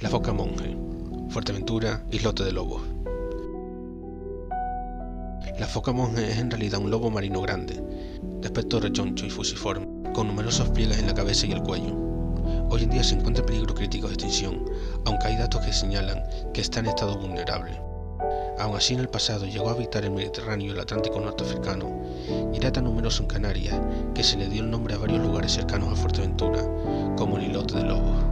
La foca monje, Fuerteventura, islote de lobos. La foca monje es en realidad un lobo marino grande, de aspecto rechoncho y fusiforme, con numerosos pliegues en la cabeza y el cuello. Hoy en día se encuentra en peligro crítico de extinción, aunque hay datos que señalan que está en estado vulnerable. Aun así, en el pasado llegó a habitar el Mediterráneo y el Atlántico norteafricano, y era tan numeroso en Canarias que se le dio el nombre a varios lugares cercanos a Fuerteventura, como el islote de lobos.